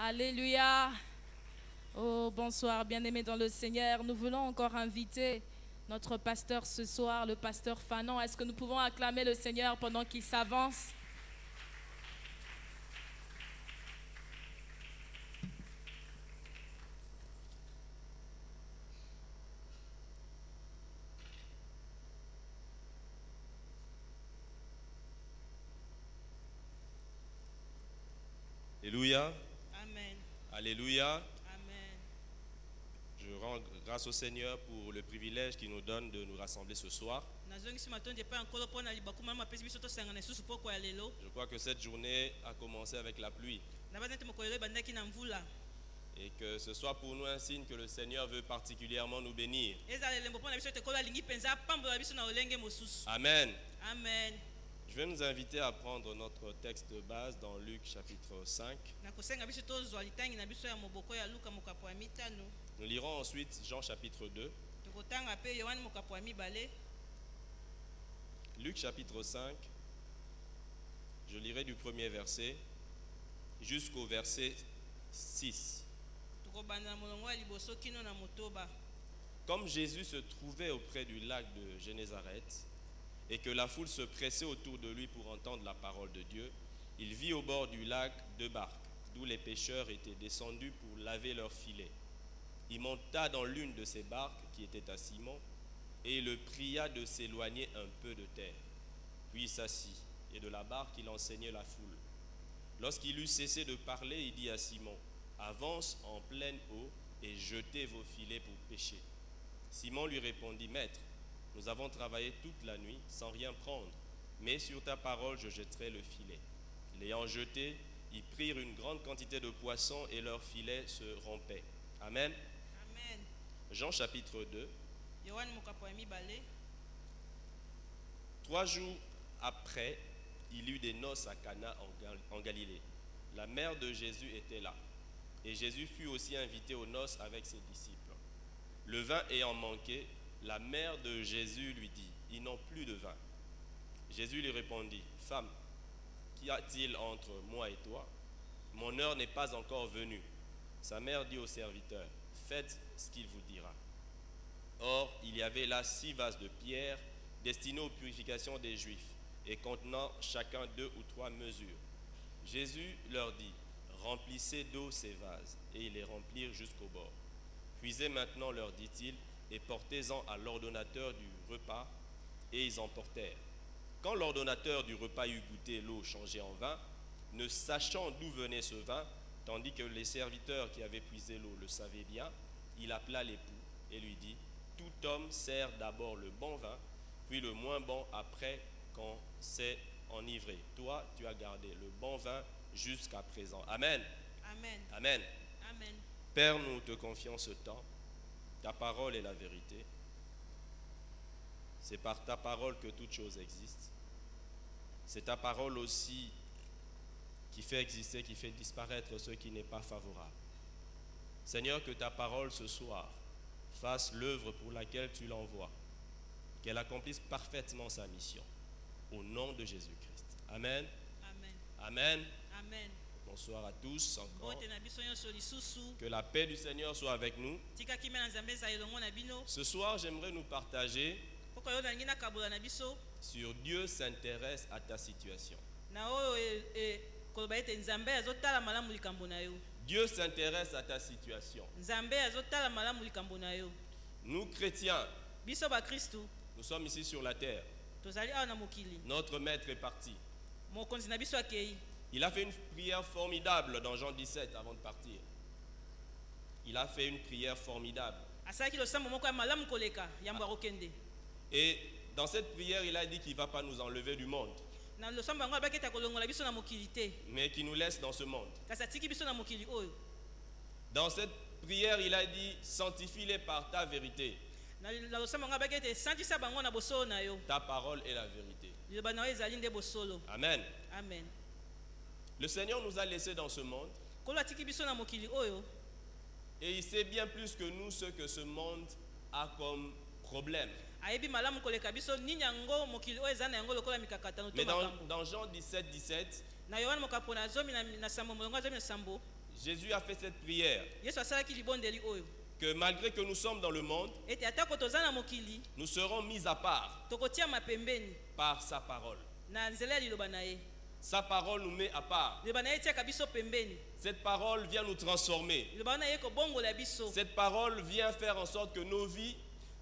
Alléluia. Oh, bonsoir, bien-aimés dans le Seigneur. Nous voulons encore inviter notre pasteur ce soir, le pasteur Fanon. Est-ce que nous pouvons acclamer le Seigneur pendant qu'il s'avance? Alléluia. Amen. Alléluia. Amen. Je rends grâce au Seigneur pour le privilège qu'il nous donne de nous rassembler ce soir. Je crois que cette journée a commencé avec la pluie et que ce soit pour nous un signe que le Seigneur veut particulièrement nous bénir. Amen. Amen. Je vais nous inviter à prendre notre texte de base dans Luc chapitre 5. Nous lirons ensuite Jean chapitre 2. Luc chapitre 5, je lirai du premier verset jusqu'au verset 6. Comme Jésus se trouvait auprès du lac de Génézareth et que la foule se pressait autour de lui pour entendre la parole de Dieu, il vit au bord du lac deux barques, d'où les pêcheurs étaient descendus pour laver leurs filets. Il monta dans l'une de ces barques qui était à Simon et le pria de s'éloigner un peu de terre. Puis il s'assit et de la barque il enseignait la foule. Lorsqu'il eut cessé de parler, il dit à Simon: avance en pleine eau et jetez vos filets pour pêcher. Simon lui répondit: Maître, nous avons travaillé toute la nuit sans rien prendre, mais sur ta parole je jetterai le filet. L'ayant jeté, ils prirent une grande quantité de poissons et leurs filets se rompaient. Amen. Amen. Jean chapitre 2. 3 jours après, il eut des noces à Cana en Galilée. La mère de Jésus était là. Et Jésus fut aussi invité aux noces avec ses disciples. Le vin ayant manqué, la mère de Jésus lui dit: ils n'ont plus de vin. Jésus lui répondit: femme, qu'y a-t-il entre moi et toi? Mon heure n'est pas encore venue. Sa mère dit au serviteur: faites ce qu'il vous dira. Or, il y avait là 6 vases de pierre destinés aux purifications des Juifs et contenant chacun 2 ou 3 mesures. Jésus leur dit: remplissez d'eau ces vases, et ils les remplirent jusqu'au bord. Puisez maintenant, leur dit-il, et portez-en à l'ordonnateur du repas, et ils en portèrent. Quand l'ordonnateur du repas eut goûté l'eau changée en vin, ne sachant d'où venait ce vin, tandis que les serviteurs qui avaient puisé l'eau le savaient bien, il appela l'époux et lui dit: tout homme sert d'abord le bon vin, puis le moins bon après quand c'est enivré. Toi, tu as gardé le bon vin jusqu'à présent. Amen. Amen. Amen. Amen. Père, nous te confions ce temps. Ta parole est la vérité. C'est par ta parole que toute chose existe. C'est ta parole aussi qui fait exister, qui fait disparaître ce qui n'est pas favorable. Seigneur, que ta parole ce soir fasse l'œuvre pour laquelle tu l'envoies, qu'elle accomplisse parfaitement sa mission. Au nom de Jésus-Christ. Amen. Amen. Amen. Amen. Bonsoir à tous encore. Que la paix du Seigneur soit avec nous. Ce soir, j'aimerais nous partager sur Dieu s'intéresse à ta situation. Dieu s'intéresse à ta situation. Nous chrétiens, nous sommes ici sur la terre. Notre maître est parti. Il a fait une prière formidable dans Jean 17 avant de partir. Il a fait une prière formidable. Et dans cette prière, il a dit qu'il ne va pas nous enlever du monde, mais qu'il nous laisse dans ce monde. Dans cette prière, il a dit: sanctifie-les par ta vérité. Ta parole est la vérité. Amen. Amen. Le Seigneur nous a laissés dans ce monde et il sait bien plus que nous ce que ce monde a comme problème. Mais dans Jean 17, 17, Jésus a fait cette prière Yesu asalaki libondeli oyo que malgré que nous sommes dans le monde, ete atako toza na mokili nous serons mis à part tokotiama pembeni par sa parole. na nzela ya liloba na ye. Sa parole nous met à part. Liloba na ye etiaka biso pembeni. Cette parole vient nous transformer. Liloba na ye kobongola biso. Cette parole vient faire en sorte que nos vies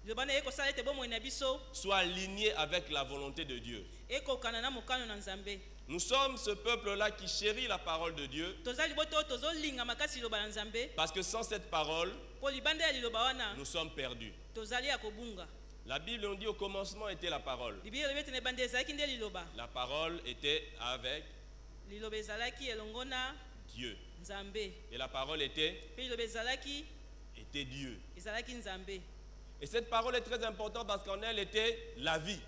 Liloba na ye kosala ete bomoi na biso soient alignées avec la volonté de Dieu. ekokana na mokano na Nzambe. Nous sommes ce peuple-là qui chérit la parole de Dieu. Toza liboto tozolinga makasi liloba na Nzambe. Parce que sans cette parole, Po libanda ya liloba wana nous sommes perdus. tozali ya kobunga. La Bible nous dit au commencement était la parole. Biblia lobi ete na ebanda ezalaki nde liloba. La parole était avec Liloba ezalaki elongo na Dieu. Nzambe. Et la parole était Pe liloba ezalaki Dieu. ezalaki Nzambe. Et cette parole est très importante parce qu'en elle était la vie.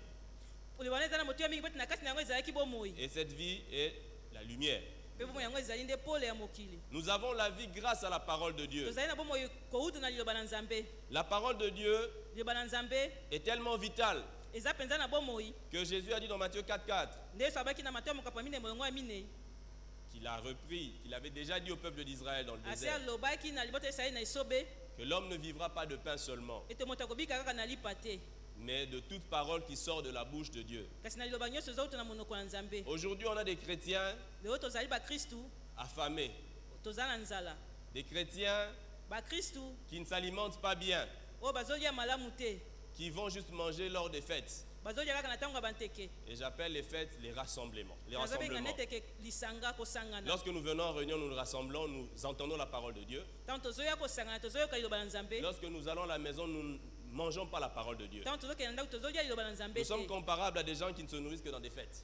Po liloba eza na moto mingi pete na kati na yango ezalaki bomoi. Et cette vie est la lumière. Pe bomoi yango ezali nde pole ya mokili. Nous avons la vie grâce à la parole de Dieu. Tozali na bomoi kouta na liloba na Nzambe. La parole de Dieu Liloba na Nzambe est tellement vitale eza penza na bomoi. que Jésus a dit dans Matthieu 4,4 Nde Yesu abaki na Mateo mokapa mine molongo ya mine. qu'il a repris, qu'il avait déjà dit au peuple d'Israël dans le Ase désert alobaki na liboto esali na isobe que l'homme ne vivra pas de pain seulement, ete moto akobika kaka na lipa te. mais de toute parole qui sort de la bouche de Dieu. Kasi na liloba nyonso ezouta na monoko ya Nzambe. Aujourd'hui, on a des chrétiens Lelo tozali bakristu affamés, toza na nzala. des chrétiens Bakristu qui ne s'alimentent pas bien, oyo bazolia malamu te. qui vont juste manger lors des fêtes. Bazolia kaka na ntango ya banteke. Et j'appelle les fêtes les rassemblements. Nazobenga neteke lisanga kosangana. Lorsque nous venons en réunion, nous nous rassemblons, nous entendons la parole de Dieu. Ntango tozoya kosangana tozoyoka liloba na Nzambe. Lorsque nous allons à la maison, nous ne mangeons pas la parole de Dieu. Ntango tozokenda ndako tozolia liloba na Nzambe Nous sommes te. comparables à des gens qui ne se nourrissent que dans des fêtes.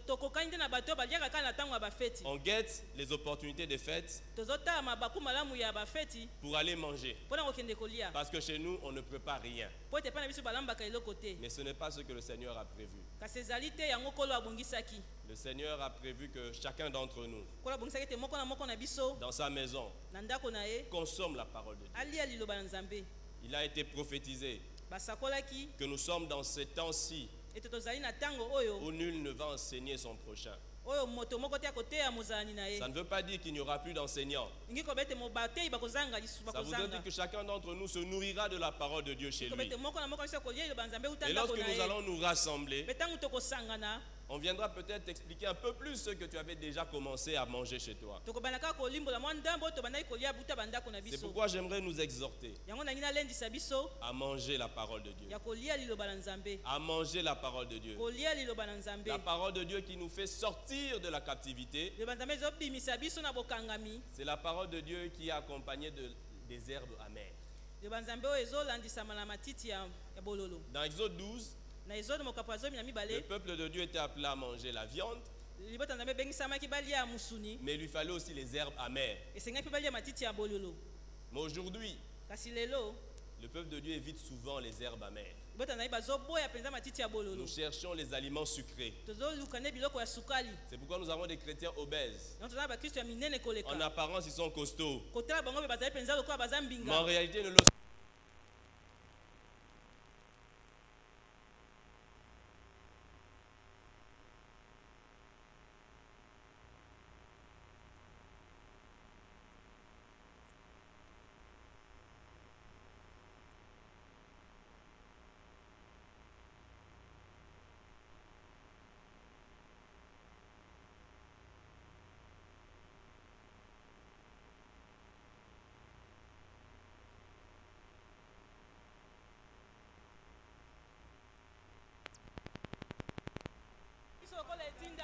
Tokokani te na bato oyo baliaka kaka na ntango ya bafeti. On guette les opportunités des fêtes Tozotala mabaku malamu ya bafeti pour aller manger. mpona kokende kolia. Parce que chez nous, on ne prépare rien. Po ete epai na biso balambaka eloko te. Mais ce n'est pas ce que le Seigneur a prévu. Kasi ezali te yango Nkolo abongisaki. Le Seigneur a prévu que chacun d'entre nous, Nkolo abongisaki ete moko na moko na biso dans sa maison, na ndako na ye consomme la parole de Dieu. alia liloba na Nzambe. Il a été prophétisé Basakolaki que nous sommes dans ces temps-ci ete tozali na ntango oyo où nul ne va enseigner son prochain. oyo moto moko te akoteya mozalani na ye. Ça ne veut pas dire qu'il n'y aura plus d'enseignants. Ingi koba ete bateyi bakozanga lisusu Ça voudrait dire bakozanga. que chacun d'entre nous se nourrira de la parole de Dieu chez Koba lui. ete moko na moko na biso akolia liloba na Nzambe uta Et ndako lorsque na nous ye. allons nous rassembler, Mpe ntango tokosangana on viendra peut-être t'expliquer un peu plus ce que tu avais déjà commencé à manger chez toi. tokobanda kaka kolimbola mwa ndambo oyo tobandaki kolia buta bandako na C'est biso. pourquoi j'aimerais nous exhorter Yango nangi nalendisa biso à manger la parole de Dieu. ya kolia liloba na Nzambe. À manger la parole de Dieu. Kolia liloba na Nzambe. La parole de Dieu qui nous fait sortir de la captivité. Liloba na Nzambe ezobimisa biso na bokangami. C'est la parole de Dieu qui est accompagnée des herbes amères. Liloba na Nzambe oyo ezolandisama na matiti ya bololo. Dans Exode 12, Na Exode mokapo ya 12 na le mibale peuple de Dieu était appelé à manger la viande, libota na Nzambe ebengisamaki balia ya musuni. mais il lui fallait aussi les herbes amères. Esengaki mpe balia matiti ya bololo. Mais aujourd'hui, Kasi lelo le peuple de Dieu évite souvent les herbes amères. libota na ye bazoboya mpenza matiti ya bololo. Nous cherchons les aliments sucrés. Tozoluka nde biloko ya sukali. C'est pourquoi nous avons des chrétiens obèses. Yango tozala bakristo ya minene En koleka. apparence, ils sont costauds. Kotala bango mpe bazali mpenza lokola baza Mais en mbinga. réalité, ils ne le Biso lokola etinda.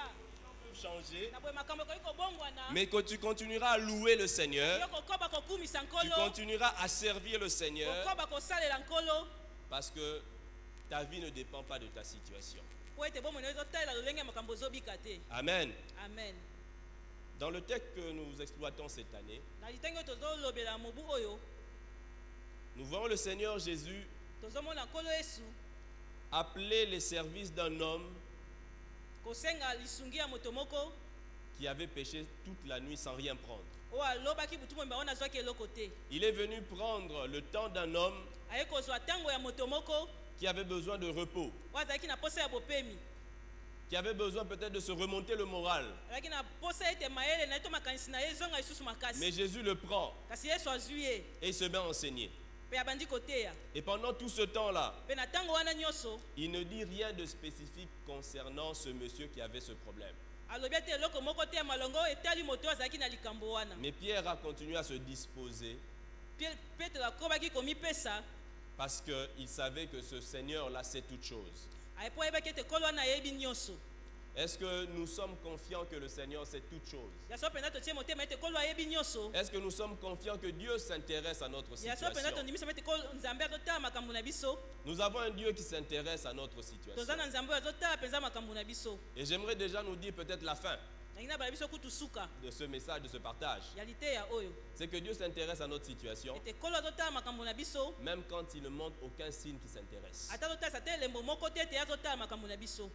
peuvent changer. Na boye makambo ekoki kobongwana. Mais que tu continueras à louer le Seigneur. Yo kokoba kokumisa Tu Nkolo. continueras à servir le Seigneur. Kokoba kosalela Nkolo. Parce que ta vie ne dépend pas de ta situation. Po ete bomoi na yo ezotalela lolenge ya makambo ezobika te. Amen. Amen. Dans le texte que nous exploitons cette année, Na litangi oyo tozolobela mobu oyo nous voyons le Seigneur Jésus tozomona Nkolo Yesu appeler les services d'un homme kosenga lisungi ya moto moko qui avait péché toute la nuit sans rien prendre. oyo alobaki butu moi bango nazwaki eloko te. Il est venu prendre le temps d'un homme Aye kozwa ntango ya moto moko qui avait besoin de repos. oyo azalaki na posa ya bopemi. qui avait besoin peut-être de se remonter le moral. Azalaki na posa ete mayele na ye to makanisi na ye ezonga lisusu makasi. Mais Jésus le prend Kasi Yesu azwi ye et il se met à enseigner. mpe abandi koteya. Et pendant tout ce temps-là, Mpe na ntango wana nyonso il ne dit rien de spécifique concernant ce monsieur qui avait ce problème. alobi ete eloko moko te ya malongo oyo etali moto oyo azalaki na likambo wana. Mais Pierre a continué à se disposer Petro akobaki komipesa parce qu'il savait que ce Seigneur-là sait toutes choses. ayepo ayebaki ete nkolo wana ayebi nyonso. Est-ce que nous sommes confiants que le Seigneur sait toutes choses? Ya so mpenza totie motema ete nkolo ayebi nyonso. Est-ce que nous sommes confiants que Dieu s'intéresse à notre Ya so mpenza situation? tondimisa ete nzambe azotala makambo na biso. Nous avons un Dieu qui s'intéresse à notre situation. Toza na nzambe oyo azotala mpenza makambo na biso. Et j'aimerais déjà nous dire peut-être la fin Nangi na bala biso kutu suka de ce message, de ce partage. ya liteya oyo. C'est que Dieu s'intéresse à notre situation, Ete nkolo azotala makambo na biso. même quand il ne montre aucun signe qui s'intéresse. Ata azotalisa te elembo moko te ete azotala makambo na biso.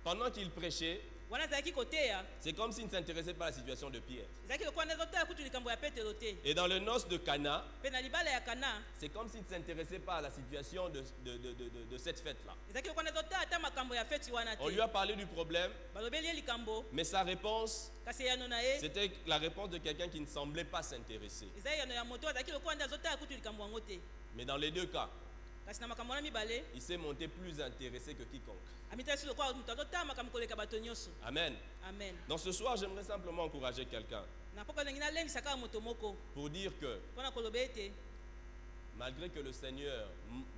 Pendant qu'il prêchait, Wana azalaki koteya c'est comme s'il ne s'intéressait pas à la situation de Pierre. ezalaki lokola nde azotala kutu likambo ya petelo te. Et dans le noces de Cana, Mpe na libala ya Kana c'est comme s'il ne s'intéressait pas à la situation de cette fête-là. ezalaki lokola nde azotala ata makambo ya feti wana On lui te. a parlé du problème, Balobeli ye likambo mais sa réponse, kasi eyano na ye c'était la réponse de quelqu'un qui ne semblait pas s'intéresser. eza eyano ya moto azalaki lokola nde azotala kutu likambo yango te. Mais dans les deux cas, Kasi na makambo wana mibale il s'est monté plus intéressé que quiconque. amitalisi lokola moto azotala makambo koleka bato nyonso. Amen. Amen. Donc ce soir, j'aimerais simplement encourager quelqu'un Na mpoka ndenge nalendisa kaka moto moko pour dire que mpona koloba ete malgré que le Seigneur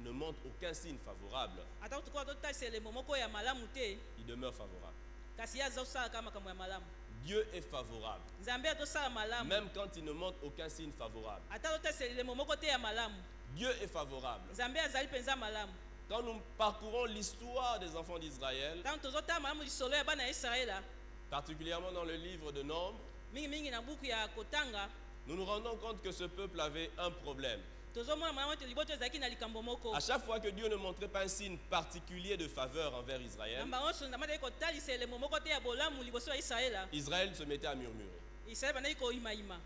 ne montre aucun signe favorable, ata kutu koka azotalisa elembo moko ya malamu te il demeure favorable. kasi ye azosala kaka makambo ya malamu. Dieu est favorable, Nzambe azosala malamu même quand il ne montre aucun signe favorable. ata azotalisa elembo moko te ya malamu. Dieu est favorable. Nzambe azali mpenza malamu. Quand nous parcourons l'histoire des enfants d'Israël, Ntango tozotala malamu lisolo ya bana ya Israela particulièrement dans le livre de Nombres, mingimingi na buku ya kotanga nous nous rendons compte que ce peuple avait un problème. tozomona malamu ete liboto ezalaki na likambo moko. À chaque fois que Dieu ne montrait pas un signe particulier de faveur envers Israël, Na bango nyonso nzambe azalaki kotalisa elembo moko te ya bolamu liboso ya Israela. Israël se mettait à murmurer. Israela bandaki koyimayima.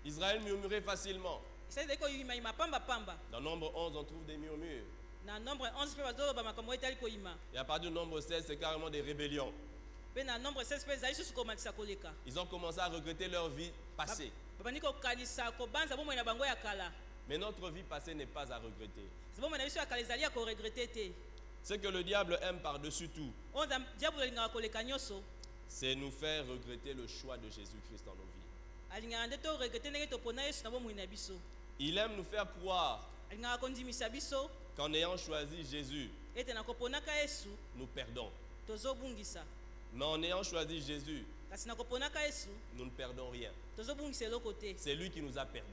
Israël murmurait facilement. Israela ezalaki koyimayima pamba. Dans Nombre 11, on trouve des murmures. Na nombre 11 mpe bazoloba makambo oyo etali koyima. Et à partir du Nombre 16, c'est carrément des rébellions. Mpe na nombre 16 mpe ezali susu komatisa koleka. Ils ont commencé à regretter leur vie passée. Babandi kokanisa kobanza bomoi na bango ya kala. Mais notre vie passée n'est pas à regretter. Bomoi na biso ya kala ezali ya koregrete te. Ce que le diable aime par-dessus tout, Oyo diable alingaka koleka nyonso. c'est nous faire regretter le choix de Jésus-Christ dans nos vies. Alingaka nde toregrete ndenge topona Yesu na bomoi na biso. Il aime nous faire croire Alingaka kondimisa biso qu'en ayant choisi Jésus, ete na koponaka Yesu nous perdons. tozobungisa. Mais en ayant choisi Jésus, Kasi na koponaka Yesu nous ne perdons rien. tozobungisa eloko te. C'est lui qui nous a perdus.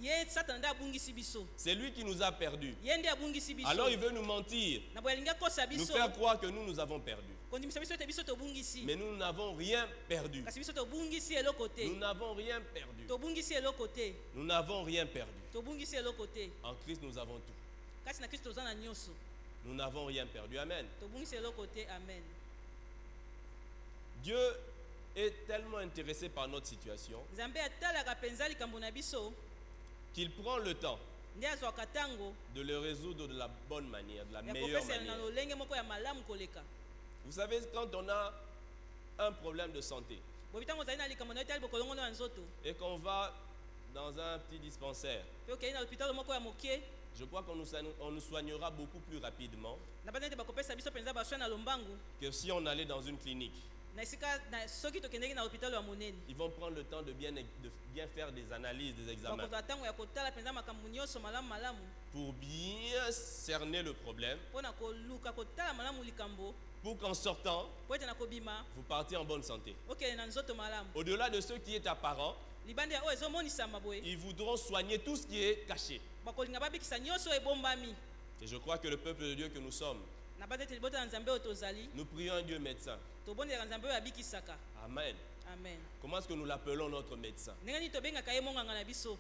Ye Satan nde abungisi biso. C'est lui qui nous a perdus. Ye nde abungisi biso. Alors il veut nous mentir, Na boya alingi akosa nous biso. faire croire que nous avons perdu. Kondimisa biso ete biso tobungisi. Mais nous n'avons rien perdu. Kasi biso tobungisi eloko te. Nous n'avons rien perdu. Tobungisi eloko te. Nous n'avons rien perdu. Tobungisi eloko te. En Christ, nous avons tout. Kasi na Kristo toza na nyonso. Nous n'avons rien perdu. Amen. Tobungisi eloko te. Amen. Dieu est tellement intéressé par notre situation Nzambe atalaka penza likambo na biso qu'il prend le temps nde azwaka ntango de le résoudre de la bonne manière, de la ya meilleure kopesela na manière. lolenge moko ya malamu koleka. Vous savez, quand on a un problème de santé Bobi ntango ozali na likambo na yo etali bokolongono ya nzoto et qu'on va dans un petit dispensaire, mpe okei na lopitalo moko ya mokie je crois qu'on nous soignera beaucoup plus rapidement na banda ete bakopesa biso mpenza baswa na lombangu que si on allait dans une clinique. na esika soki tokendeki na lopitalo ya monene Ils vont prendre le temps de bien faire des analyses, des examens bakozwa ntango ya kotala mpenza makambo nyonso malamu pour bien cerner le problème, mpona koluka kotala malamu likambo pour qu'en sortant, po ete na kobima vous partiez en bonne santé. okende na nzoto malamu. Au-delà de ce qui est apparent, Libanda ya oyo ezomonisama boye ils voudront soigner tout ce qui est caché. bakolinga babikisa nyonso oyo ebombami. Et je crois que le peuple de Dieu que nous sommes, Na banda ete libota na nzambe oyo tozali nous prions un Dieu médecin. tobondelaka nzambe oyo abikisaka. Amen. Amen. Comment est-ce que nous l'appelons notre médecin? Ndenge nini tobengaka ye monganga na biso?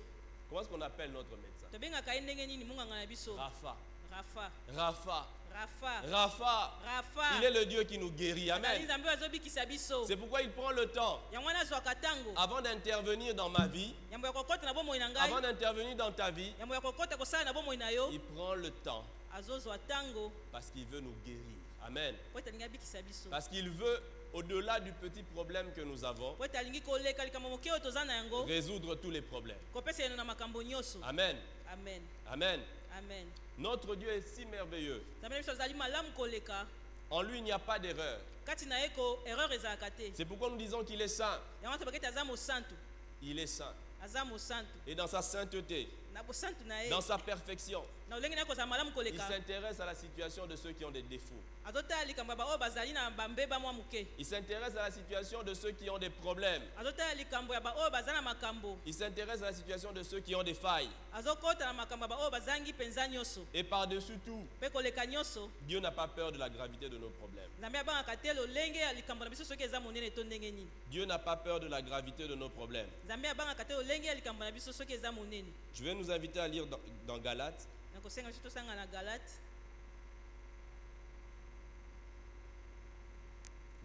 Comment est-ce qu'on appelle notre médecin? Tobengaka ye ndenge nini monganga na biso? Rapha. Rafa. Rapha. Rafa. Rapha. Rafa. Il est le Dieu qui nous guérit. Azali Amen. nzambe oyo azobikisa biso. C'est pourquoi il prend le temps, Yango wana azwaka ntango. avant d'intervenir dans ma vie, Yambo ya kokota na bomoi na avant ngai. d'intervenir dans ta vie, Yambo ya kokota kosala na bomoi na yo. il prend le temps Azozwa ntango parce qu'il veut nous guérir. po Amen. po ete alingi abikisa biso Parce qu'il veut, au-delà du petit problème que nous avons, po ete alingi koleka likambo moke oyo toza na yango résoudre tous les problèmes. kopesa eno na makambo nyonso. Amen. Amen. Amen. Amen. Notre Dieu est si merveilleux. Nzambe na biso azali malamu koleka En lui, il n'y a pas d'erreur. kati na ye ko erreur ezalaka te. C'est pourquoi nous disons qu'il est saint. Yango tobaki ete aza mosantu, Il est saint. aza mosantu Et dans sa sainteté, na bosantu na ye dans sa perfection, na olenge na ye kozala malamu il koleka. s'intéresse à la situation de ceux qui ont des défauts. Azotala likambo ya baoyo bazali na bambeba mwa moke. Il s'intéresse à la situation de ceux qui ont des problèmes. Azotala likambo ya baoyo baza na makambo. Il s'intéresse à la situation de ceux qui ont des failles. Azokota na makambo ya baoyo bazangi penza nyonso. Et par-dessus tout, Mpe koleka nyonso Dieu n'a pas peur de la gravité de nos problèmes. nzambe abangaka te lolenge ya likambo na biso soki eza monene to ndenge nini. Dieu n'a pas peur de la gravité de nos problèmes. Nzambe abangaka te lolenge ya likambo na biso soki eza monene. Je vais nous inviter à lire dans Galates, Nakosenga biso tosanga na Galate.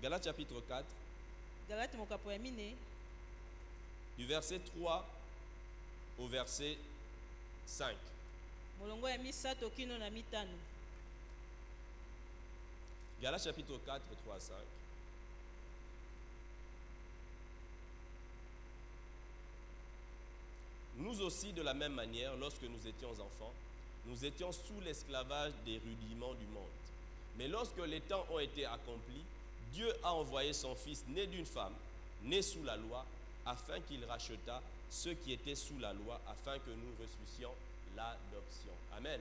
Galates chapitre 4, Galate mokapo ya mine du verset 3 au verset 5. molongo ya misato kino na mitano. Galates chapitre 4, 3 à 5. Nous aussi, de la même manière, lorsque nous étions enfants, nous étions sous l'esclavage des rudiments du monde. Mais lorsque les temps ont été accomplis, Dieu a envoyé son Fils, né d'une femme, né sous la loi, afin qu'il rachetât ceux qui étaient sous la loi, afin que nous reçussions l'adoption. Amen.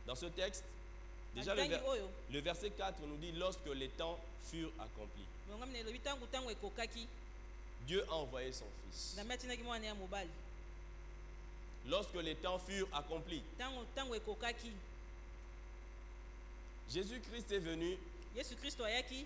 Dans ce texte, déjà le verset 4 nous dit « Lorsque les temps furent accomplis ». Molongo mine lobi tangu ekokaki. Dieu a envoyé son Fils. Nzambe atindaki mwana ya mobali. Lorsque les temps furent accomplis, Tangu ekokaki. Jésus-Christ est venu Yesu Kristo ayaki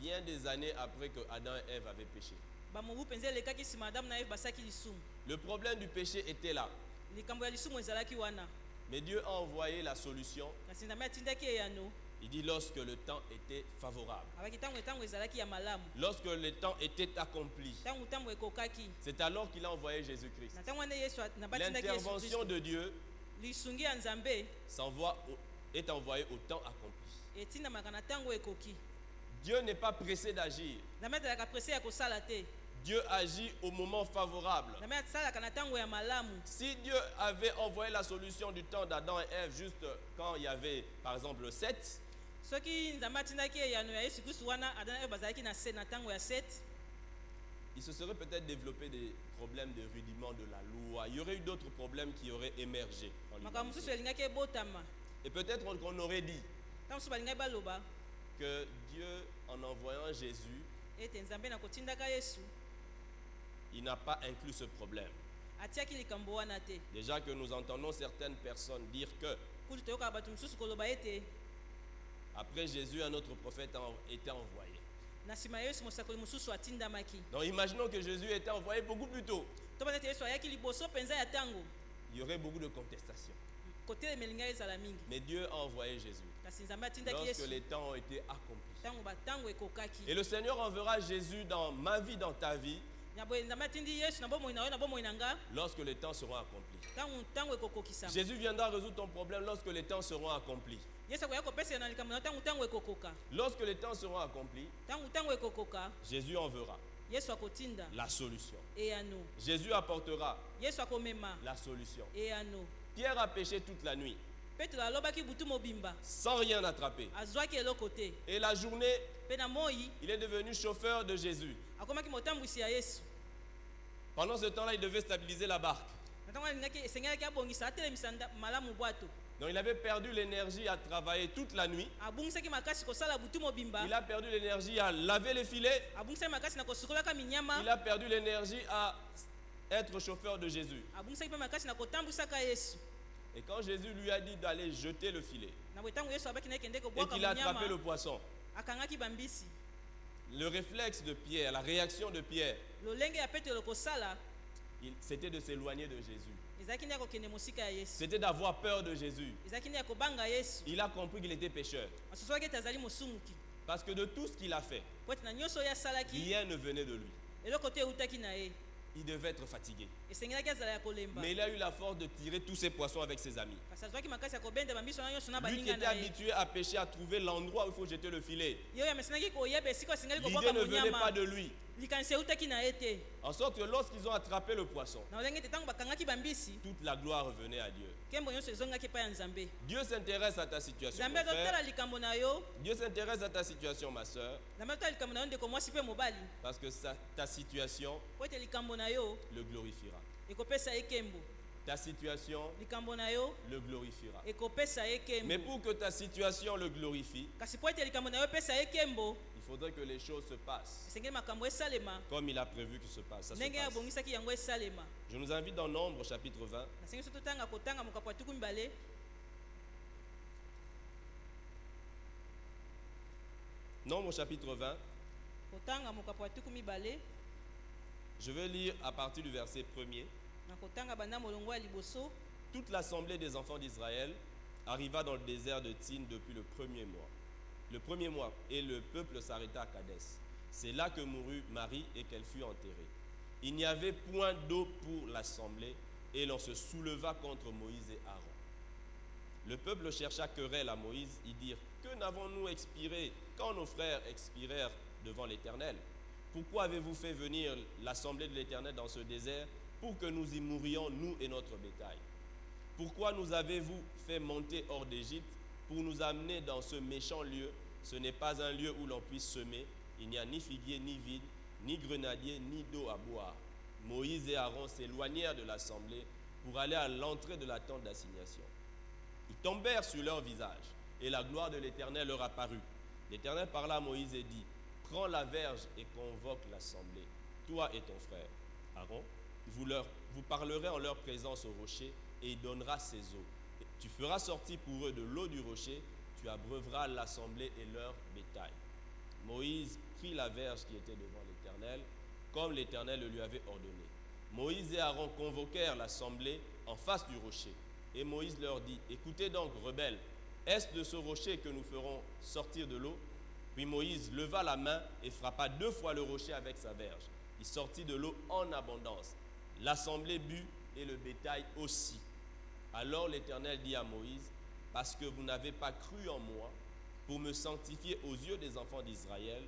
bien des années après que Adam et Ève avaient péché. bamobu penza elekaki nsima Adamu na Eve basaki lisumu. Le problème du péché était là. Likambo ya lisumu ezalaki wana. Mais Dieu a envoyé la solution. Kasi Nzambe atindaki eyano. Il dit lorsque le temps était favorable. Abaki tangu ezalaki ya malamu. Lorsque le temps était accompli. Tangu ekokaki. C'est alors qu'il a envoyé Jésus-Christ. Na tangu wana Yesu na batindaki Yesu L'intervention Kristo. de Dieu Lisungi ya Nzambe est envoyée au temps accompli. etindamaka na tango ekoki. Dieu n'est pas pressé d'agir. Nzambe azalaka presse ya kosala te. Dieu agit au moment favorable. Nzambe asalaka na tango ya malamu. Si Dieu avait envoyé la solution du temps d'Adam et Ève juste quand il y avait, par exemple, le 7, Soki Nzambe atindaki eyano ya Yesu Kristo wana Adamu na Eve bazalaki na tango ya 7, il se serait peut-être développé des problèmes de rudiment de la loi. Il y aurait eu d'autres problèmes qui auraient émergé. makambo mosusu elingaki ebotama. Et peut-être qu'on aurait dit Tango mosusu balingaki baloba que Dieu, en envoyant Jésus, ete Nzambe na kotindaka Yesu il n'a pas inclus ce problème. atiaki likambo wana te. Déjà que nous entendons certaines personnes dire que Kutu toyokaka bato mosusu koloba ete après Jésus, un autre prophète a été envoyé. na nsima ya Yesu mosakoli mosusu atindamaki. Donc imaginons que Jésus était envoyé beaucoup plus tôt. Tobana ete Yesu ayaki liboso penza ya tango. Il y aurait beaucoup de contestations. Kotelema elinga ezala mingi. Mais Dieu a envoyé Jésus Kasi Nzambe atindaki lorsque Yesu les temps ont été accomplis. tango batango ekokaki. Et le Seigneur enverra Jésus dans ma vie, dans ta vie, Nyaboye Nzambe atindi Yesu na bomoi na yo na bomoi na nga lorsque les temps seront accomplis. tango ekokokisama. Jésus viendra résoudre ton problème lorsque les temps seront accomplis. Yesu akoya kopesa na likambo na tango ekokoka. Lorsque les temps seront accomplis, Tango ekokoka Jésus enverra Yesu akotinda la solution. eyano. Jésus apportera Yesu akomema la solution. eyano. Pierre a péché toute la nuit, Petro alobaki butu mobimba sans rien attraper. azwaki eloko te. Et la journée, Mpe na moi il est devenu chauffeur de Jésus. akomaki motambwisi ya Yesu. Pendant ce temps-là, il devait stabiliser la barque. Na tango alingaki esengelaki abongisa atelemisa malamu bwato. Donc il avait perdu l'énergie à travailler toute la nuit. Abungisaki makasi kosala butu mobimba. Il a perdu l'énergie à laver les filets. Abungisaki makasi na kosukolaka minyama. Il a perdu l'énergie à être chauffeur de Jésus. Abungisaki mpe makasi na kotambwisaka Yesu. Et quand Jésus lui a dit d'aller jeter le filet Na boye tango Yesu abaki na ekende et kobwaka qu'il a attrapé le minyama poisson, akangaki bambisi. le réflexe de Pierre, la réaction de Pierre, Lolenge ya Petro kosala c'était de s'éloigner de Jésus. ezalaki nde akokende mosika ya Yesu. C'était d'avoir peur de Jésus. Ezalaki nde ya kobanga Yesu. Il a compris qu'il était pécheur. Asosolaki ete azali mosumuki. Parce que de tout ce qu'il a fait, Po ete na nyonso oyo asalaki rien ne venait de lui. eloko te eutaki na ye. il devait être fatigué. esengelaki azala ya kolemba Mais il a eu la force de tirer tous ses poissons avec ses amis. kasi azwaki makasi ya kobenda bambiso na nyonso na Lui qui baninga était na ye habitué à pêcher, à trouver l'endroit où il faut jeter le filet. ye oyo amesenaki koyeba esika osengali L'idée kobwaka ne venait pas monyama de lui. likanisi eutaki na ye te En sorte que lorsqu'ils ont attrapé le poisson, na olenge ete ntango bakangaki bambisi toute la gloire revenait à Dieu. nkembo nyonso ezongaki epai ya nzambe Dieu s'intéresse à ta situation, nzambe mon frère. azotala likambo na yo Dieu s'intéresse à ta situation, ma soeur, nzambe azotala likambo na yo ndeko mwasi mpe mobali parce que ta situation po ete likambo na yo le glorifiera. ekopesa ye nkembo Ta situation likambo na yo le glorifiera. ekopesa ye Mais nkembo pour que ta situation le glorifie, kasi po ete likambo na yo epesa ye nkembo il faudrait que les choses se passent esengeli makambo esalema comme il a prévu que se passe. Ça se ndenge passe. abongisaki yango esalema Je nous invite dans Nombre chapitre 20. nasengi so totanga kotanga mokapo ya tuku mibale Nombre chapitre 20. kotanga mokapo ya tuku mibale Je vais lire à partir du verset 1er. na kotanga banda molongo ya liboso Toute l'assemblée des enfants d'Israël arriva dans le désert de Tsin depuis le premier mois. Le premier mois, et le peuple s'arrêta à Kadès. C'est là que mourut Marie et qu'elle fut enterrée. Il n'y avait point d'eau pour l'assemblée, et l'on se souleva contre Moïse et Aaron. Le peuple chercha querelle à Moïse. Ils dirent: que n'avons-nous expiré quand nos frères expirèrent devant l'Éternel? Pourquoi avez-vous fait venir l'assemblée de l'Éternel dans ce désert pour que nous y mourions, nous et notre bétail? Pourquoi nous avez-vous fait monter hors d'Égypte pour nous amener dans ce méchant lieu? Ce n'est pas un lieu où l'on puisse semer. Il n'y a ni figuier, ni vigne, ni grenadier, ni d'eau à boire. Moïse et Aaron s'éloignèrent de l'assemblée pour aller à l'entrée de la tente d'assignation. Ils tombèrent sur leur visage, et la gloire de l'Éternel leur apparut. L'Éternel parla à Moïse et dit: prends la verge et convoque l'assemblée, toi et ton frère. Aaron, vous parlerez en leur présence au rocher, et il donnera ses eaux. Tu feras sortir pour eux de l'eau du rocher, tu abreuveras l'assemblée et leur bétail. Moïse prit la verge qui était devant l'Éternel, comme l'Éternel le lui avait ordonné. Moïse et Aaron convoquèrent l'assemblée en face du rocher. Et Moïse leur dit: écoutez donc, rebelles, est-ce de ce rocher que nous ferons sortir de l'eau? Puis Moïse leva la main et frappa 2 fois le rocher avec sa verge. Il sortit de l'eau en abondance. L'assemblée but et le bétail aussi. Alors l'Éternel dit à Moïse: parce que vous n'avez pas cru en moi pour me sanctifier aux yeux des enfants d'Israël,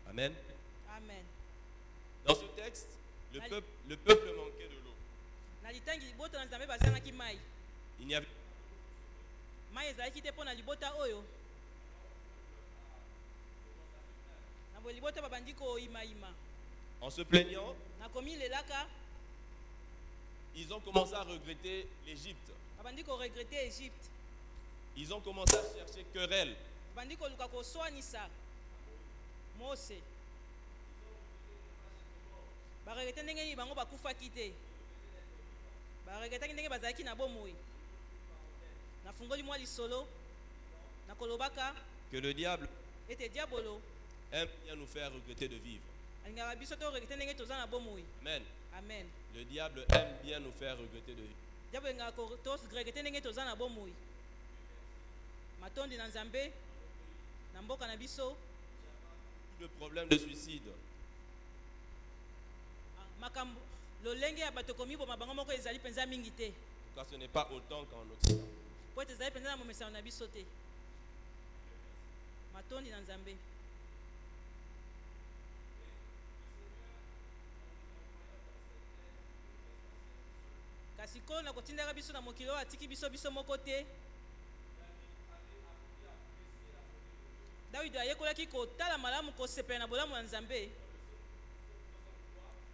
Amen. amen Dans ce texte, le peuple manquait de l'eau. na litangi libota na nzambe bazangaki mai Il n'y avait mai ezalaki te mpo na libota oyo na boye libota babandi koyimayima En se plaignant, na komilelaka ils ont commencé à regretter l'Égypte. babandi koregrete egypte Ils ont commencé à chercher querelle. babandi koluka koswanisa mose baregrete ndenge nini bango bakufaki te baregretaki ndenge bazalaki na bomoi nafungoli mwa lisolo nakolobaka Que le diable ete diabolo aime bien nous faire regretter de vivre. alingaka biso toregrete ndenge toza na bomoi Amen. amen Le diable aime bien nous faire regretter de vivre. diabolo alingaka toregrete ndenge toza na bomoi matondi na nzambe na mboka na biso Le problème de suicide. makambo lolenge ya bato komiboma bango moko ezali mpenza mingi te Car ce n'est pas autant qu'en Occident. po ete ezali mpenza na momesano na biso te matondi na nzambe kasi kolo na kotindaka biso na mokili oyo atiki biso moko te dawidi ayekolaki kotala malamu kosepela na bolamu ya nzambe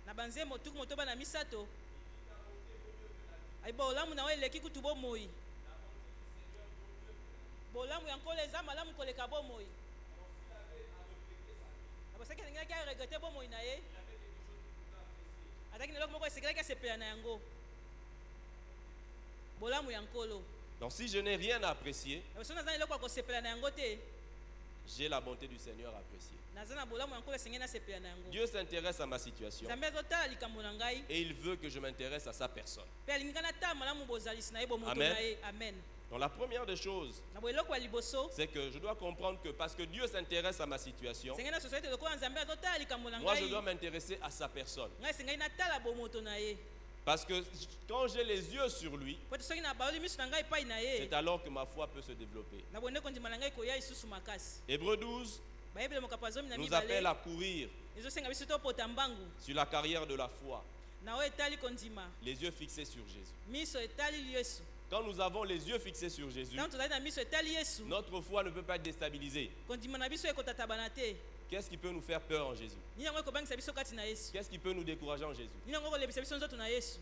na banzembo tuku motoba na misato ayiba bolamu na yo eleki kutu bomoi bolamu ya nkolo eza malamu koleka bomoi abosaki alingelaki aregrete bomoi na ye ataki na eloko moko esekelaki asepela na yango bolamu ya nkolo. Donc si je n'ai rien à apprécier, so naza na eloko ya kosepela na yango te j'ai la bonté du Seigneur à apprécier. naza na bolamu ya nkolo esengeli nasepela na yango Dieu s'intéresse à ma situation nzambe azotala likambo na ngai et il veut que je m'intéresse à sa personne. mpe alingi nga natala malamu bozalisi na ye bomoto Amen. na ye amen Donc la première des choses, na boeloko ya liboso c'est que je dois comprendre que parce que Dieu s'intéresse à ma situation, sengai na société lokola nzambe azotala likambo na moi je ngai dois m'intéresser à sa personne. ngai sengai natala bomoto na ye Parce que quand j'ai les yeux sur lui, po te soki na baoli miso na ngai epai na ye c'est alors que ma foi peut se développer. na bonde kondima na ngai koya lisusu makasi Hébreux 12 bayebele mokapo ya zomi na nous appelle mibale à courir ezosenga biso topota mbangu sur la carrière de la foi, na oyo etali kondima les yeux fixés sur Jésus. miso etali yesu Quand nous avons les yeux fixés sur Jésus, ntango tozali na miso etali yesu notre foi ne peut pas être déstabilisée. kondima na biso ekotatabana te Qu'est-ce qui peut nous faire peur en Jésus? nini yango ekobangisa biso kati na yesu Qu'est-ce qui peut nous décourager en Jésus? nini yango ekolembisa biso nzoto na yesu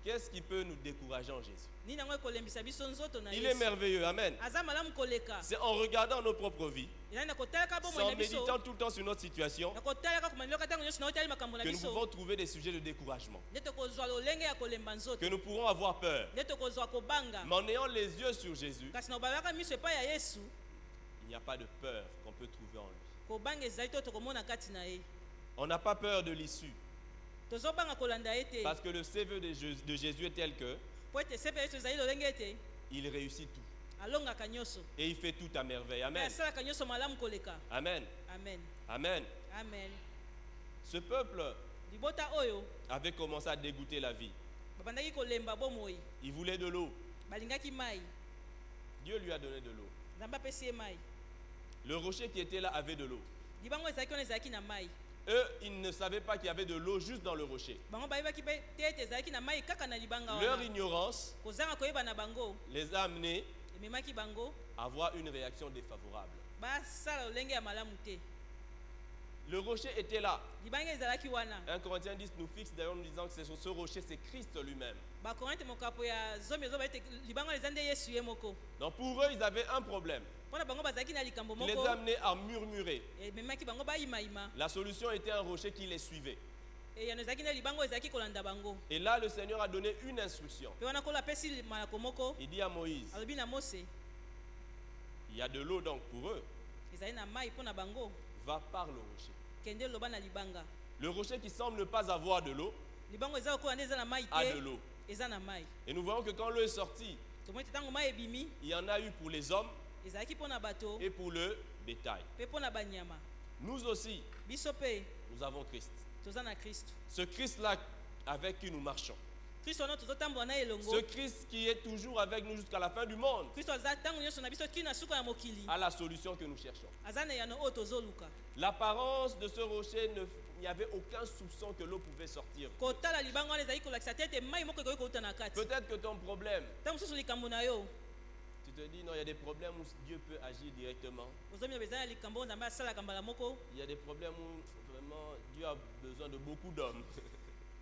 Qu'est-ce qui peut nous décourager en Jésus? nini yango ekolembisa biso nzoto na Il est yesu merveilleux, amen. aza malamu koleka C'est en regardant nos propres vies, ezali na kotalaka c'est bomoi en na biso méditant tout le temps sur notre situation, na kotalaka komandiloka ntango nyonso na otali makambo na que nous biso pouvons trouver des sujets de découragement, nde tokozwa lolenge ya kolemba nzoto que nous pourrons avoir peur. nde tokozwa kobanga Mais en ayant les yeux sur Jésus, kasi na obalaka miso epai ya yesu il n'y a pas de peur qu'on peut trouver en lui. kobanga ezali to tokomona kati na ye On n'a pas peur de l'issue, tozobanga kolanda ye te parce que le CV de Jésus est tel que po ete sepe yesu ezali lolenge ete il réussit tout alongaka nyonso et il fait tout à merveille. pe Amen. asalaka nyonso malamu koleka Amen. amen Amen. amen Ce peuple libota oyo avait commencé à dégoûter la vie. babandaki kolemba bomoi Il voulait de l'eau. balingaki mai Dieu lui a donné de l'eau. nzambe apesi ye mai Le rocher qui était là avait de l'eau. libango ezalaki wana ezalaki na mai Eux, ils ne savaient pas qu'il y avait de l'eau juste dans le rocher. bango bayebaki te ete ezalaki na mai kaka na libanga Leur wana ignorance kozanga koyeba na bango les a amenés ememaki bango à avoir une réaction défavorable. basala lolenge ya malamu te Le rocher était là. libanga ezalaki wana 1 Corinthiens 10 nous fixe d'ailleurs en nous disant que ce rocher, c'est Christ lui-même. bakorinte mokapo ya zomi ezoba ete libanga eza nde yesu ye moko Donc pour eux, ils avaient un problème. mpona bango bazalaki na likambo Il les moko a amenés à murmurer. ememaki bango bayimayima La solution était un rocher qui les suivait. eyano ezalaki nde libango ezalaki kolanda bango Et là, le Seigneur a donné une instruction. mpe wana kolo apesi malako moko Il dit à Moïse, alobi na mose il y a de l'eau donc pour eux. ezali na mai mpo na bango Va par le rocher. kende loba na libanga Le rocher qui semble ne pas avoir de l'eau libango eza lokola nde eza na mai a de te l'eau. eza na mai Et nous voyons que quand l'eau est sortie, tomoni ete ntango mai ebimi il y en a eu pour les hommes ezalaki mpo na bato et pour le bétail. mpe mpo na banyama Nous aussi, biso mpe nous avons Christ. toza na kristo Ce Christ-là avec qui nous marchons. kristo wana tozotambola na elongo Ce Christ qui est toujours avec nous jusqu'à la fin du monde kristo aza ntango nyonso na biso kino na suka ya mokili a la solution que nous cherchons. aza na yano oyo tozoluka L'apparence de ce rocher, il n'y avait aucun soupçon que l'eau pouvait sortir. kotala libango wana ezali kolakisa te ete mai moko ekoki kouta na kati Peut-être que ton problème, ntango mosusu likambo na yo tu te dis non, il y a des problèmes où Dieu peut agir directement. ozomina eza na likambo oyo nzambe asalaka mbala moko Il y a des problèmes où vraiment Dieu a besoin de beaucoup d'hommes.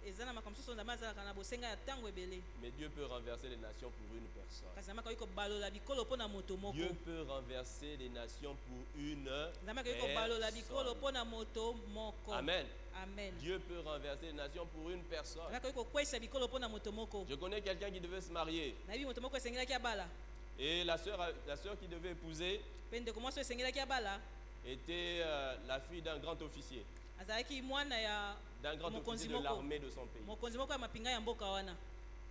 eza na makambo mosusu oyo nzambe azalaka na bosenga ya ntango ebele Mais Dieu peut renverser les nations pour une personne. kasi nzambe akoki kobalola bikolo mpo na moto moko Dieu peut renverser les nations pour une nzambe akoki kobalola bikolo personne. mpo na moto moko Amen. amen Dieu peut renverser les nations pour une personne. nzambe akoki kokweyisa bikolo mpo na moto moko Je connais quelqu'un qui devait se marier. nayebi moto moko esengelaki abala Et la sœur qui devait épouser mpe ndeko mwasi oyo esengelaki abala était la fille d'un grand officier. azalaki mwana ya D'un grand mokonzi officier de moko l'armée de son pays. mokonzi moko ya mapinga ya mboka wana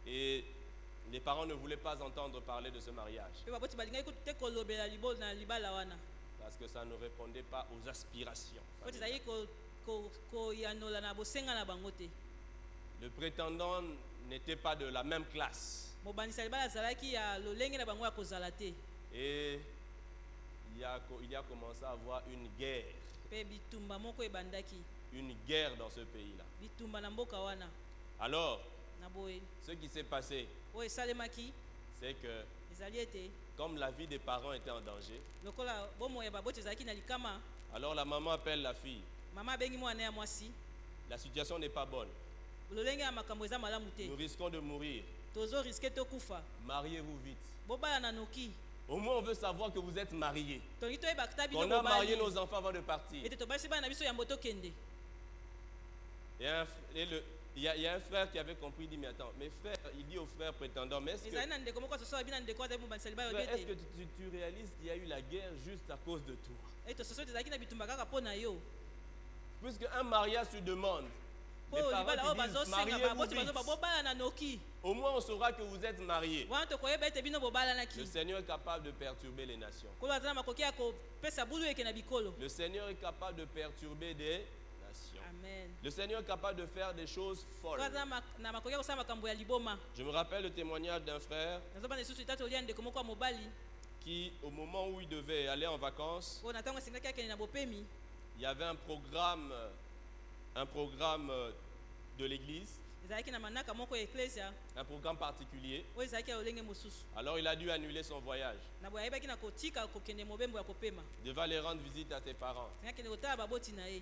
Et les parents ne voulaient pas entendre parler de ce mariage. mpe baboti balingaki te kolobela na libala wana Parce que ça ne répondait pas aux aspirations. po ete ezalaki koyanola na bosenga na bango te Le prétendant n'était pas de la même classe. mobandisa libala azalaki ya lolenge na bango ya kozala te Et il y a commencé à avoir une guerre. mpe bitumba moko ebandaki Une guerre dans ce pays-là. bitumba na mboka wana Alors, na boye ce qui s'est passé, oyo esalemaki c'est que ezali ete comme la vie des parents était en danger, lokola bomoi ya baboti ezalaki na likama alors la maman appelle la fille. mama abengi mwana ya mwasi La situation n'est pas bonne. lolenge ya makambo eza malamu te Nous risquons de mourir. tozoriske tokufa Mariez-vous vite. bobala na noki Au moins, on veut savoir que vous êtes mariés. tolingi toyebaka ta bino On a marié bobali nos enfants avant de partir. ete tobalisi bana na biso yambo tokende Il y a un frère qui avait compris, il dit, mais attends, mes frères, il dit aux frères prétendants, mais est-ce ezali na ndeko moko asosola bina ndeko azali mobandisa libala frère, est-ce oyebi que ete tu réalises qu'il y a eu la guerre juste à cause de toi? ete tososo ete ezalaki na bitumba kaka mpo na yo Puisque un mariage se demande, po Les parents libala oyo qui disent, bazosenga mariez-vous baboti vite. bobala na noki Au moins on saura que vous êtes mariés. wana tokoyeba ete bino bobala Le naki Seigneur est capable de perturber les nations. kolo aza na makoki ya kopesa bulu eke na bikolo. Le Seigneur est capable de perturber des nations. Amen. Le Seigneur est capable de faire des choses folles. kolo aza na makoki ya kosala makambo ya liboma. Je me rappelle le témoignage d'un frère nazobana lisusu itatu olia ndeko moko ya mobali qui, au moment où il devait aller en vacances, oyo na ntango asengaki akende na bopemi il y avait un programme de l'église, ezalaki na manaka moko ya eklesia un programme particulier. oyo ezalaki ya lolenge mosusu Alors il a dû annuler son voyage. na boye ayebaki na kotika kokende mobembo ya kopema Il devait aller rendre visite à ses parents. asengaki akende kotala baboti na ye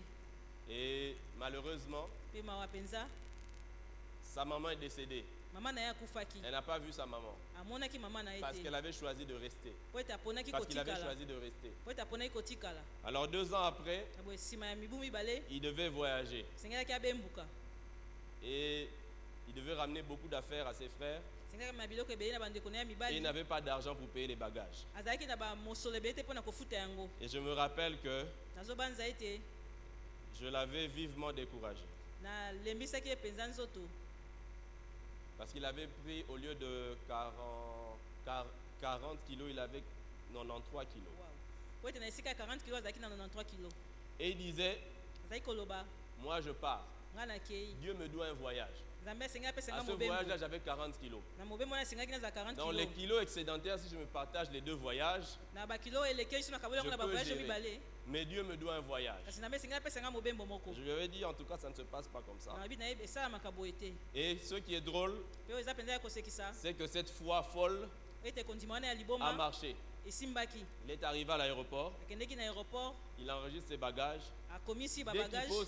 Et malheureusement, mpe mawa mpenza sa maman est décédée. mama na ye akufaki Elle n'a pas vu sa maman amonaki mama na ye parce te qu'elle avait choisi de rester. po ete aponaki Parce qu'il avait kotikala choisi de rester. po ete aponaki kotikala Alors 2 ans après, na boye nsima ya mibu mibale il devait voyager. asengelaki abembuka Et il devait ramener beaucoup d'affaires à ses frères. asengelaki na biloko ebele na bandeko na ye Et il mibali n'avait pas d'argent pour payer les bagages. azalaki na bamosolo ebele te mpo na kofuta yango Et je me rappelle que nazobanza ete je l'avais vivement découragé. nalembisaki ye mpenza nzoto Parce qu'il avait pris, au lieu de 40 kilos, il avait 93 kilos. po ete na esika ya 40 kilo azalaki na 93 kilo Et il disait, azalaki koloba moi je pars. ngai nakei Dieu me doit un voyage. nzambe asengai apesenga À ce mobembo voyage-là, j'avais 40 kilos. na mobembo wana asengaki naza 40 Dans les kilo kilos excédentaires, si je me partage les 2 voyages, na bakilo elekei so na kaboli yango je na peux bavoyage gérer. mibale Mais Dieu me doit un voyage. kasi nzambe asengai apesenga mobembo moko Je lui avais dit, en tout cas, ça ne se passe pas comme ça. na bibi na ye esalamaka boye te Et ce qui est drôle, mpe oyo eza mpenza ya kosekisa c'est que cette foi folle ete kondima wana ya a liboma marché. esimbaki Il est arrivé à l'aéroport, akendeki na aéroport il enregistre ses bagages. akomisi Dès qu'il babagage pose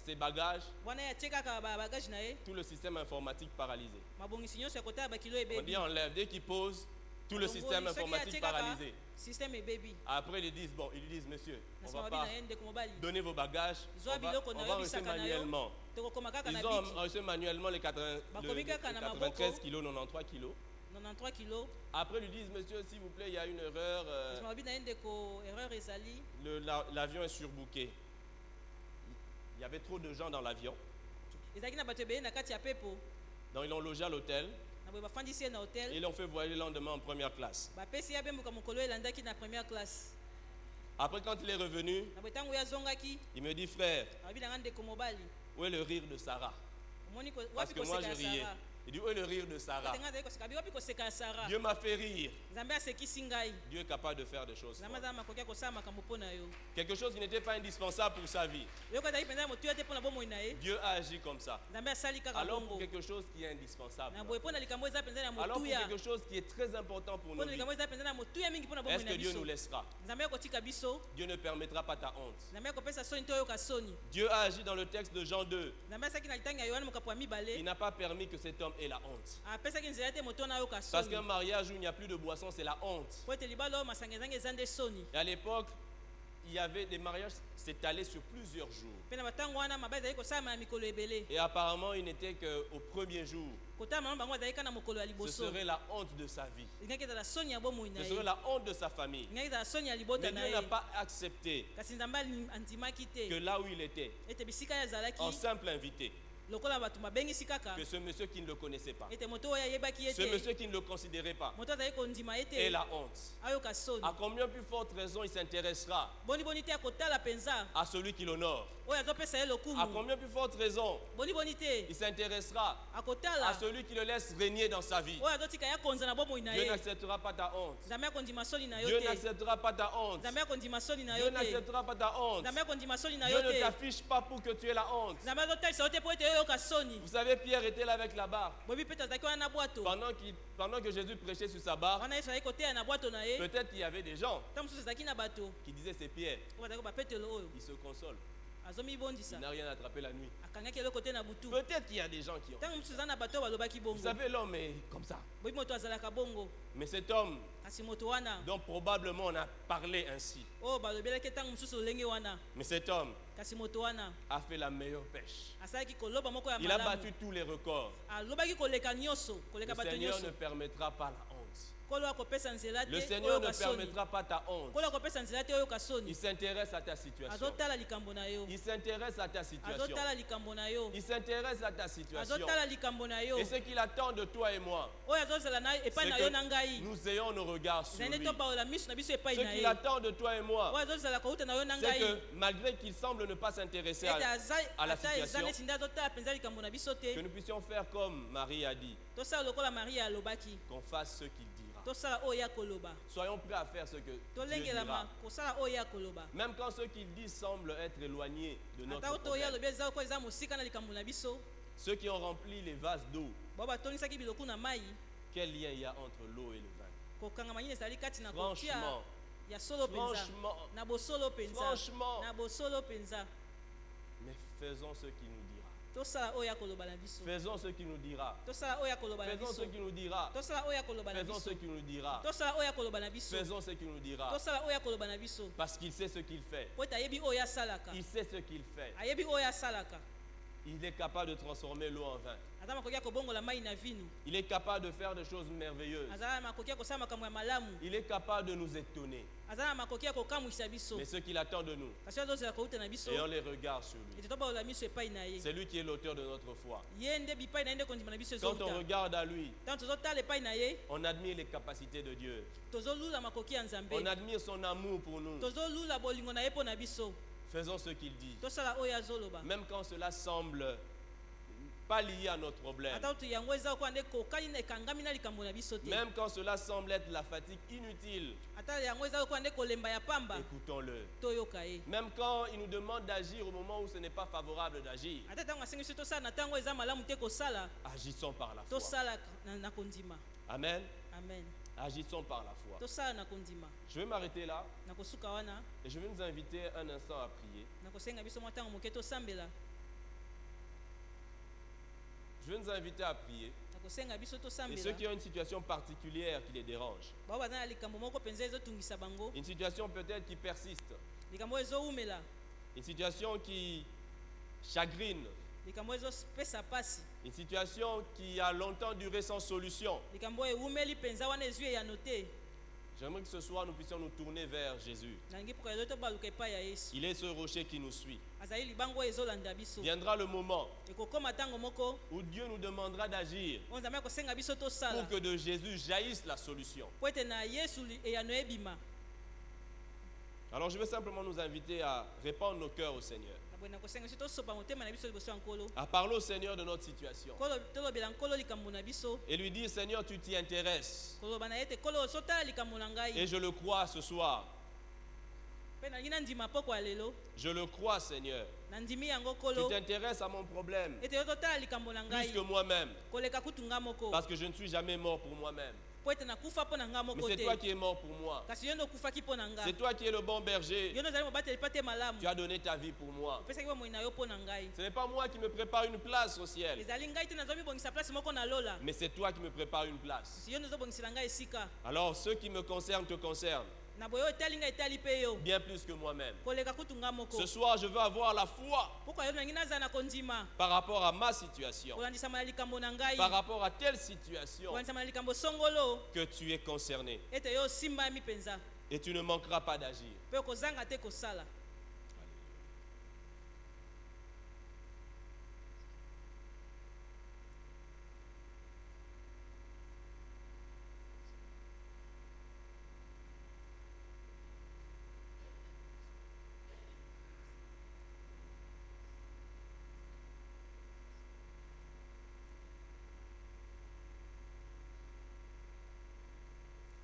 ses bagages, wana ye atie kaka babagage na ye tout le système informatique paralysé. mabongisi nyonso ya kotala bakilo On ebebi dit enlève. Dès qu'il pose, tout le système informatique paralysé. système ebebi Après, ils lui disent, monsieur, on na ne nsima va babi pas na ye ndeko mobali donner vos bagages. zwa biloko na On yo va reçu bisaka na yo manuellement. tokokoma kaka na Ils ont biki reçu manuellement les 93 kilos, 93 kilos. 93 kilo Après, ils lui disent, monsieur, s'il vous plaît, il y a une erreur. nsima babi na ye ndeko erreur ezali L'avion est surbooké. Il y avait trop de gens dans l'avion. ezalaki na bato ebele na kati ya pepo Donc, ils l'ont logé à l'hôtel na boye bafandisi ye na et hotel ils l'ont fait voyager le lendemain en première classe. bapesi ye abembuka mokolo elandaki na première classe Après, quand il est revenu, na boye ntango ye azongaki il me dit, frère, babi na nga ndeko mobali où est le rire de Sarah? omoni Parce wapi que moi, je koseka ya riais. sara Il dit, où est le rire de Sarah? ate nga azali koseka bi wapi koseka ya sara Dieu m'a fait rire. nzambe asekisi ngai Dieu est capable de faire des choses nzambe folles. azala makoki ya kosala makambo mpo na yo Quelque chose qui n'était pas indispensable pour sa vie. yoka ezali mpenza motuya te mpo na bomoi na ye Dieu a agi comme ça. nzambe asali kaka Alors pour bongo quelque chose qui est indispensable. na boye mpo na likambo eza mpenza na Alors pour motuya quelque chose qui est très important pour mpo nos na vies. likambo eza mpenza na motuya mingi mpo na bomoi Est-ce na que Dieu nous biso laissera? nzambe akotika biso Dieu ne permettra pas ta honte. nzambe akopesa soni te oyoka soni Dieu a agi dans le texte de Jean 2. nzambe asalaki na litangi ya yohane mokapo ya Il mibale n'a pas permis que cet homme ait la honte. apesaki nzela te moto na ayoka Parce soni qu'un mariage où il n'y a plus de boisson, c'est la honte. po ete libala oyo masanga ezangi eza nde soni Et à l'époque, il y avait des mariages s'étalaient sur plusieurs jours. mpe na batango wana mabe ezali kosalama na mikolo ebele Et apparemment, il n'était qu'au premier jour. kotala mama bango azalaki na mokolo ya Ce liboso serait la honte de sa vie. elingaki ezala soni ya bomoi na Ce ye serait la honte de sa famille. elingaki ezala soni ya Mais libota na Dieu n'a ye pas accepté kasi nzambe andimaki que te là où il était, ete bisika ye azalaki en simple invité, lokola bato babengisi kaka que ce monsieur qui ne le connaissait pas, ete moto oyo ayebaki ye ce te monsieur qui ne le considérait pas, moto azali kondima ye ait te la honte. ayoka soni À combien plus forte raison il s'intéressera boniboni te akotala mpenza à celui qui l'honore? oyo azopesa ye À lokumu combien plus forte raison boniboni te il s'intéressera akotala à celui qui le laisse régner dans sa vie? oyo azotika ye akonza na bomoi na Dieu ye n'acceptera pas ta honte. nzambe akondima soni na yo Dieu te n'acceptera pas ta honte. nzambe akondima soni na Dieu yo te n'acceptera pas ta honte. nzambe akondima soni na Dieu yo ne te t'affiche pas pour que tu aies la honte. nzambe azotalisa yo te mpo ete oyoka soni Vous savez, Pierre était là avec la barre. boyebi mpe tozalaki wana na bwato Pendant que Jésus prêchait sur sa barre, wana yesu azalaki koteya na bwato na ye peut-être qu'il y avait des gens ntango mosusu ezalaki na bato qui disaient c'est Pierre. oyo bazalaki bapetelo oyo Il se console. Il azomibondisa n'a rien attrapé la nuit. akangaki eloko te na butu Peut-être qu'il y a des gens qui ont. ntango mosusu eza na bato oyo balobaki Vous bongo savez, l'homme est comme ça. boyebi moto azalaka bongo Mais cet homme kasi moto wana dont probablement on a parlé ainsi, oyo balobelaki ntango mosusu olenge wana mais cet homme kasi moto wana a fait la meilleure pêche. asalaki koloba moko ya Il a malamu battu tous les records. alobaki koleka nyonso koleka Le bato Seigneur nyonso ne permettra pas la honte. Kolo akopesa nzela te Le Seigneur ne oyoka soni. permettra pas ta honte. Kolo akopesa nzela te oyoka soni. Il s'intéresse à ta situation. Azotala likambo na yo. Il s'intéresse à ta situation. Azotala likambo na yo. Il s'intéresse à ta situation. Azotala likambo na yo. Et ce qu'il attend de toi et moi, Oyo azozela na c'est epai na yo na que ngai. nous ayons nos regards sur Zane lui. to baola miso na biso epai Ce na qu'il ye. attend de toi et moi, Oyo azozela kauta na yo na c'est ngai. que malgré qu'il semble ne pas s'intéresser Ete à la ata eza situation, neti nde azotala mpenza likambo na biso que te. nous puissions faire comme Marie a dit, Tosala lokola Maria alobaki. qu'on fasse ce qu'il dira. Tosala oyo ya koloba. Soyons prêts à faire ce que Dieu Tolengelama dira. kosala oyo ya koloba. Même quand ce qu'il dit semble être éloigné de notre Ata oto ya problème. lobi eza ko eza mosika na likambo na biso. Ceux qui ont rempli les vases d'eau, Bao batonisaki biloko na mai. quel lien il y a entre l'eau et le vin? Kokanga nini ezali kati na kotia Franchement, ya solo penza. franchement, Na bosolo penza. franchement. Na bosolo penza. Mais faisons ce qu'il nous dira. Tosala oyo ya koloba na biso. Faisons ce qu'il nous dira. Tosala oyo ya koloba na Faisons biso. ce qu'il nous dira. Tosala oyo ya koloba na Faisons ce biso. qu'il nous dira. Tosala oyo ya koloba na biso. Faisons ce qu'il nous dira. Tosala oyo ya koloba na biso. Parce qu'il sait ce qu'il fait. Po ete ayebi oyo asalaka. Il sait ce qu'il fait. Ayebi oyo asalaka. Il est capable de transformer l'eau en vin. Aza makoki ya kobongola mai na vino. Il est capable de faire des choses merveilleuses. Azala makoki ya kosala makambo ya malamu. Il est capable de nous étonner. Azala makoki ya kokamwisa biso. Mais ce qu'il attend de nous, Kasi azozela kouta na biso. ayons les regards sur lui. Ete tobaola miso epai na ye. C'est lui qui est l'auteur de notre foi. Ye nde bipai na ye nde kondima na biso Quand on ezouta. regarde à lui, Ntango tozotala epai na ye, on admire les capacités de Dieu. tozolula makoki ya nzambe. On admire son amour pour nous. Tozolula bolingo na ye mpo na biso. Faisons ce qu'il dit. Tosala oyo azoloba. Même quand cela semble pas lié à notre problème. Ata oto yango eza koa nde kokani na ekangami na likambo na biso te. Même quand cela semble être la fatigue inutile, Ata yango eza koa nde kolemba ya pamba. écoutons-le. Toyoka ye. Même quand il nous demande d'agir au moment où ce n'est pas favorable d'agir, Ata ntango asengi biso tosala na ntango eza malamu te kosala. agissons par la foi. Tosala na kondima. Amen. Amen. Agissons par la foi. Tosala na kondima. Je vais m'arrêter là Na kosuka wana. et je vais nous inviter un instant à prier. Na kosenga biso mwa ntango moke tosambela. Je vais nous inviter à prier. Na kosenga biso Et ceux tosambela. qui ont une situation particulière qui les dérange, Bao baza na likambo moko penza ezotungisa bango. une situation peut-être qui persiste, Likambo ezoumela. une situation qui chagrine, Likambo ezopesa pasi. une situation qui a longtemps duré sans solution. Likambo eumeli penza wana ezwi eyano te. J'aimerais que ce soir nous puissions nous tourner vers Jésus. Nalingi mpoka lelo tobaluka epai ya Yesu. Il est ce rocher qui nous suit. Azali libango oyo ezolanda biso. Viendra le moment Ekokoma ntango moko où Dieu nous demandera d'agir oyo nzambe akosenga biso tosala. pour que de Jésus jaillisse la solution. Po ete na Yesu eyano ebima. Alors je vais simplement nous inviter à répandre nos cœurs au Seigneur, Naboye nakosenga biso tosopa motema na biso liboso ya nkolo. à parler au Seigneur de notre situation Tolobela nkolo likambo na biso. et lui dire, Seigneur, tu t'y intéresses. Koloba na ye ete nkolo sotala likambo na ngai. Et je le crois ce soir. Mpe nalingi nandima poko ya lelo. Je le crois, Seigneur. Nandimi yango Tu nkolo. t'intéresses à mon problème Ete yo totala likambo na plus ngai. que moi-même, Koleka kutunga moko. parce que je ne suis jamais mort pour moi-même. Po ete nakufa mpo na nga Mais moko c'est te. toi qui es mort pour moi. Kasi yo nde okufaki mpo na nga. C'est toi qui es le bon berger. Yo nde ozali mobateli mpa te malamu. Tu as donné ta vie pour moi. Opesaki bomoi na yo mpo na ngai. Ce n'est pas moi qui me prépare une place au ciel, Ezali ngai te nazomibongisa place moko na lola. mais c'est toi qui me prépare une place. Si yo nde ozobongisela ngai esika. Alors, ce qui me concerne te concerne, Na boyo etali ngai etali mpe yo. bien plus que moi-même. Koleka kutunga moko. Ce soir, je veux avoir la foi Poko yo nangi nazala na kondima. par rapport à ma situation, Kolandisama na likambo na ngai. par rapport à telle situation Kolandisama na likambo songolo. que tu es concerné. Ete yo osimbami penza. Et tu ne manqueras pas d'agir. Mpe okozanga te kosala.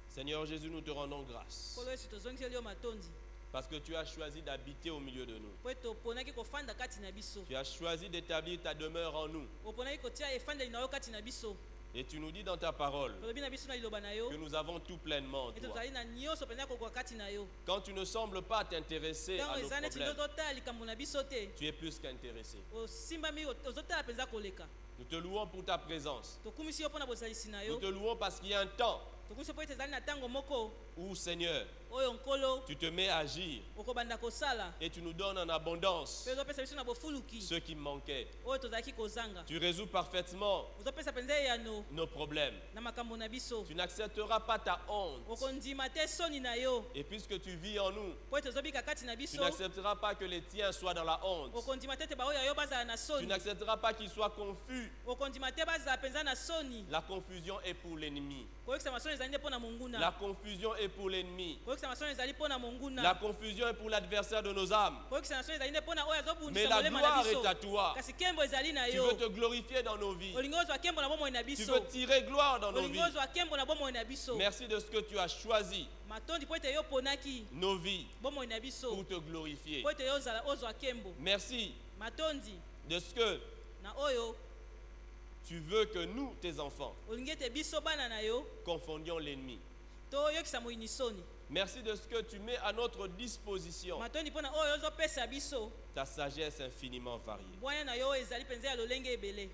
Seigneur Jésus, nous te rendons grâce Kolo Yesu tozongiseli yo matondi. parce que tu as choisi d'habiter au milieu de nous. Po ete oponaki kofanda kati na biso. Tu as choisi d'établir ta demeure en nous. Oponaki kotia efandeli na yo kati na biso. Et tu nous dis dans ta parole Tolobi na biso na liloba na yo. que nous avons tout pleinement en Ete toi. tozali na nyonso mpenza kokoka kati na yo. Quand tu ne sembles pas t'intéresser à Ntango nos eza neti problèmes, totala likambo na biso te. tu es plus qu'intéressé. Osimbami ozotala mpenza koleka. Nous te louons pour ta présence. Tokumisi yo mpo na bozalisi na Nous yo. te louons parce qu'il y a un temps Tokumisi yo mpo ete ezali na ntango moko. où où, Seigneur, oyo nkolo tu te mets à agir okobanda kosala et tu nous donnes en abondance mpe ozopesa biso na bofuluki ce qui manquait. oyo tozalaki kozanga Tu résous parfaitement ozopesa mpenza eyano nos problèmes. na makambo na biso Tu n'accepteras pas ta honte. okondima te soni na yo Et puisque tu vis en nous, mpo ete tozobika kati na tu biso n'accepteras pas que les tiens soient dans la honte. okondima te ete baoyo ya yo bazala na Tu soni n'accepteras pas qu'ils soient confus. okondima te bazala mpenza na soni La confusion est pour l'ennemi. koyokisa masoni ezali nde mpo na La monguna confusion est pour l'ennemi. koyokisa masoni ezali mpo na La monguna confusion est pour l'adversaire de nos âmes. koyokisa masoni ezali nde mpo na oyo Mais azobundisa la molema na gloire biso est à toi. kasi nkembo ezali na Tu yo veux te glorifier dans nos vies. olingi ozwa nkembo na bomoi na Tu biso veux tirer gloire dans nos olingi vies. ozwa nkembo na bomoi na biso Merci de ce que tu as choisi matondi mpo ete yo ponaki nos vies bomoi na biso pour te glorifier. mpo ete yo ozwa nkembo Merci matondi de ce que na oyo tu veux que nous, tes enfants, olingi ete biso bana na yo confondions l'ennemi. toyokisa moyini soni Merci de ce que tu mets à notre disposition matondi mpo na oyo ozopesa biso ta sagesse infiniment variée. bwanya na yo ezali mpenza ya lolenge ebele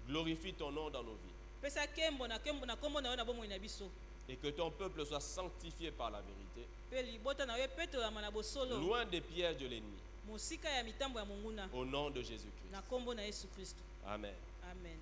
Glorifie ton nom dans nos vies pesa nkembo na nkombo na yo na bomoi na biso et que ton peuple soit sanctifié par la vérité, mpe libota na yo epetolama na bosolo loin des pièges de l'ennemi. mosika ya mitambo ya monguna Au nom de Jésus-Christ. na nkombo na yesu kristo Amen. amen